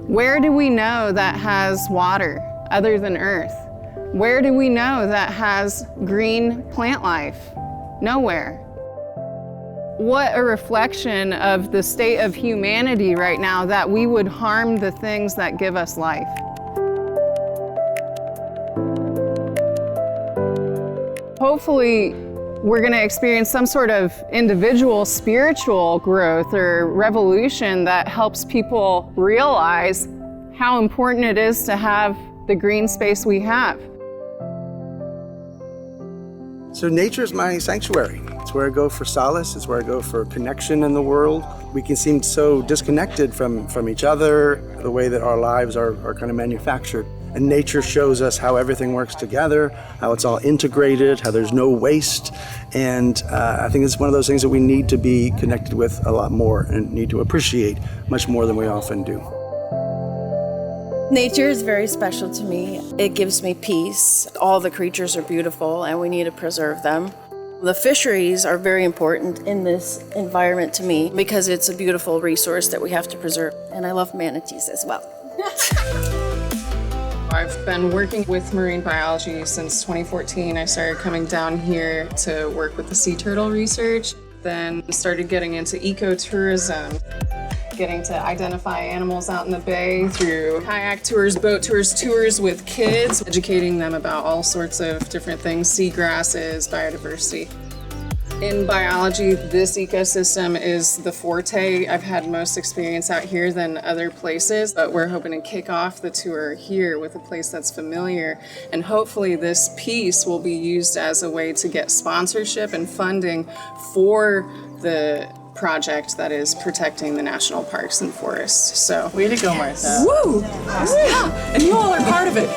Where do we know that has water other than Earth? Where do we know that has green plant life? Nowhere. What a reflection of the state of humanity right now, that we would harm the things that give us life. Hopefully, we're going to experience some sort of individual spiritual growth or revolution that helps people realize how important it is to have the green space we have. So nature is my sanctuary. It's where I go for solace. It's where I go for connection in the world. We can seem so disconnected from each other, the way that our lives are kind of manufactured. And nature shows us how everything works together, how it's all integrated, how there's no waste. And I think it's one of those things that we need to be connected with a lot more and need to appreciate much more than we often do. Nature is very special to me. It gives me peace. All the creatures are beautiful and we need to preserve them. The fisheries are very important in this environment to me because it's a beautiful resource that we have to preserve. And I love manatees as well. I've been working with marine biology since 2014. I started coming down here to work with the sea turtle research, then started getting into ecotourism, getting to identify animals out in the bay through kayak tours, boat tours, tours with kids, educating them about all sorts of different things, seagrasses, biodiversity. In biology, this ecosystem is the forte. I've had most experience out here than other places, but we're hoping to kick off the tour here with a place that's familiar. And hopefully this piece will be used as a way to get sponsorship and funding for the project that is protecting the national parks and forests. So, way to go, Martha. Woo! Yeah, and you all are part of it.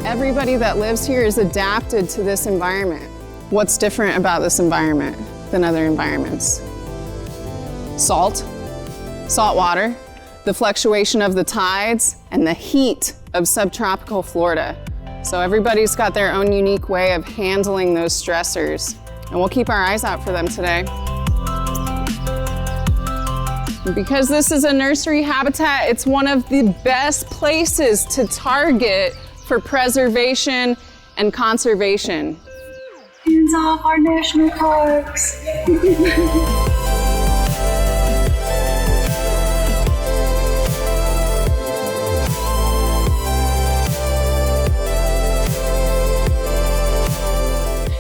Everybody that lives here is adapted to this environment. What's different about this environment than other environments? Salt water, the fluctuation of the tides, and the heat of subtropical Florida. So everybody's got their own unique way of handling those stressors, and we'll keep our eyes out for them today. Because this is a nursery habitat, it's one of the best places to target for preservation and conservation. Hands off our national parks.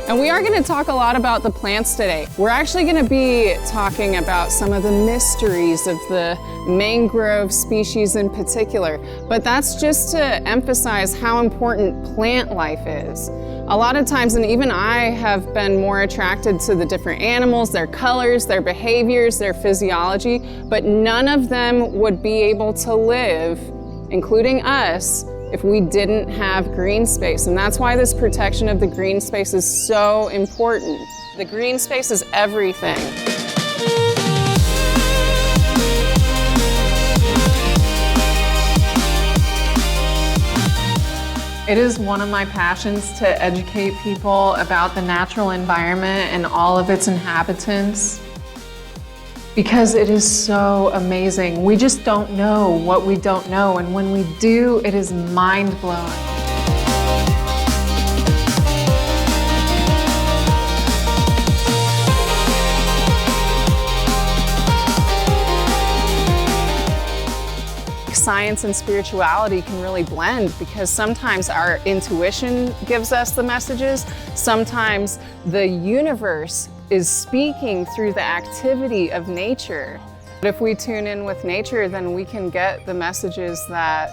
And we are going to talk a lot about the plants today. We're actually going to be talking about some of the mysteries of the mangrove species in particular, but that's just to emphasize how important plant life is. A lot of times, and even I have been more attracted to the different animals, their colors, their behaviors, their physiology, but none of them would be able to live, including us, if we didn't have green space. And that's why this protection of the green space is so important. The green space is everything. It is one of my passions to educate people about the natural environment and all of its inhabitants, because it is so amazing. We just don't know what we don't know, and when we do, it is mind-blowing. Science and spirituality can really blend, because sometimes our intuition gives us the messages, sometimes the universe is speaking through the activity of nature. But if we tune in with nature, then we can get the messages that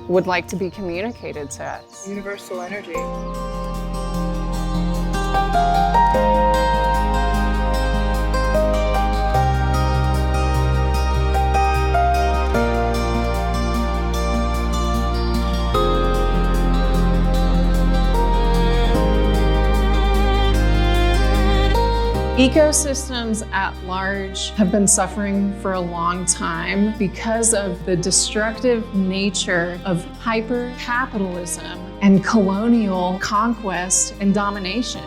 would like to be communicated to us. Universal energy. Ecosystems at large have been suffering for a long time because of the destructive nature of hyper-capitalism and colonial conquest and domination.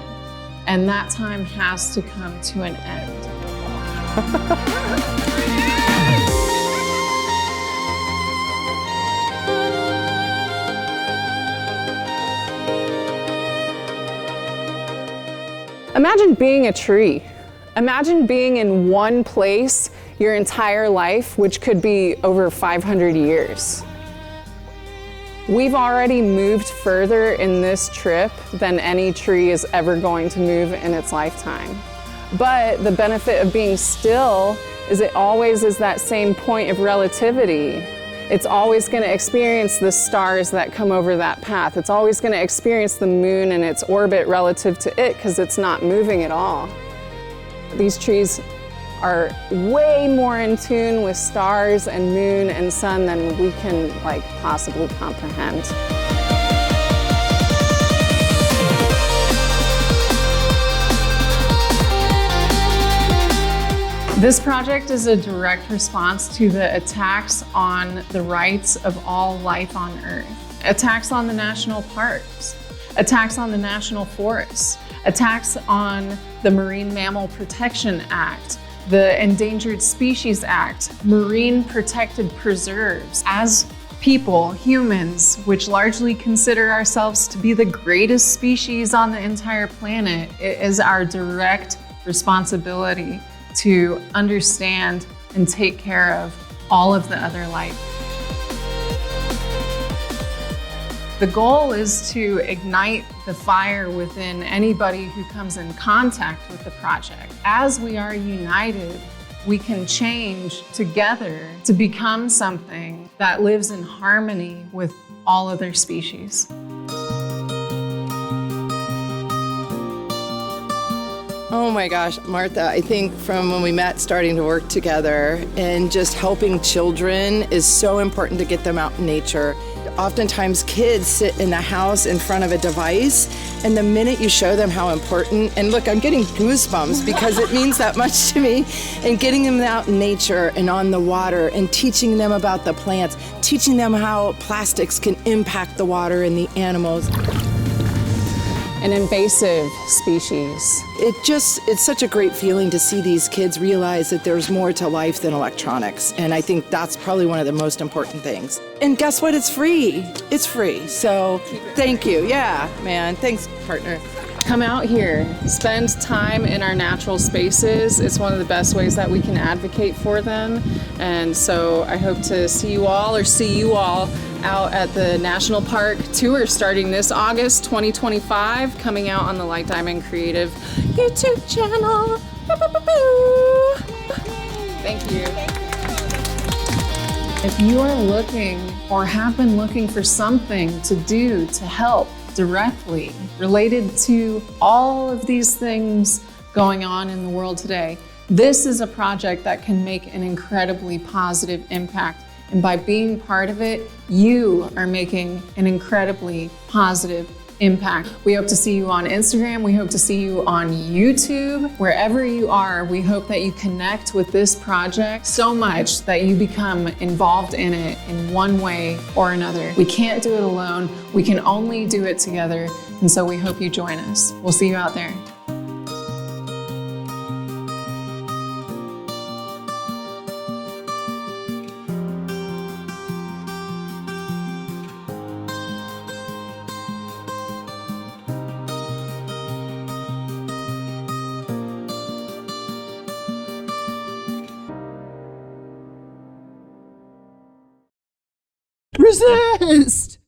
And that time has to come to an end. Imagine being a tree. Imagine being in one place your entire life, which could be over 500 years. We've already moved further in this trip than any tree is ever going to move in its lifetime. But the benefit of being still is it always is that same point of relativity. It's always going to experience the stars that come over that path. It's always going to experience the moon and its orbit relative to it because it's not moving at all. These trees are way more in tune with stars and moon and sun than we can possibly comprehend. This project is a direct response to the attacks on the rights of all life on Earth. Attacks on the national parks, attacks on the national forests, attacks on the Marine Mammal Protection Act, the Endangered Species Act, marine protected preserves. As people, humans, which largely consider ourselves to be the greatest species on the entire planet, it is our direct responsibility to understand and take care of all of the other life. The goal is to ignite the fire within anybody who comes in contact with the project. As we are united, we can change together to become something that lives in harmony with all other species. Oh my gosh, Martha, I think from when we met starting to work together and just helping children is so important to get them out in nature. Oftentimes kids sit in the house in front of a device, and the minute you show them how important, and look, I'm getting goosebumps because it means that much to me, and getting them out in nature and on the water and teaching them about the plants, teaching them how plastics can impact the water and the animals. An invasive species. It's such a great feeling to see these kids realize that there's more to life than electronics. And I think that's probably one of the most important things. And guess what? It's free. It's free. So thank you. Yeah, man. Thanks, partner. Come out here, spend time in our natural spaces. It's one of the best ways that we can advocate for them. And so I hope to see you all out at the National Park Tour starting this August 2025, coming out on the Light Diamond Creative YouTube channel. Thank you. If you are looking or have been looking for something to do to help directly related to all of these things going on in the world today, this is a project that can make an incredibly positive impact. And by being part of it, you are making an incredibly positive impact. We hope to see you on Instagram. We hope to see you on YouTube. Wherever you are, we hope that you connect with this project so much that you become involved in it in one way or another. We can't do it alone. We can only do it together. And so we hope you join us. We'll see you out there. Resist!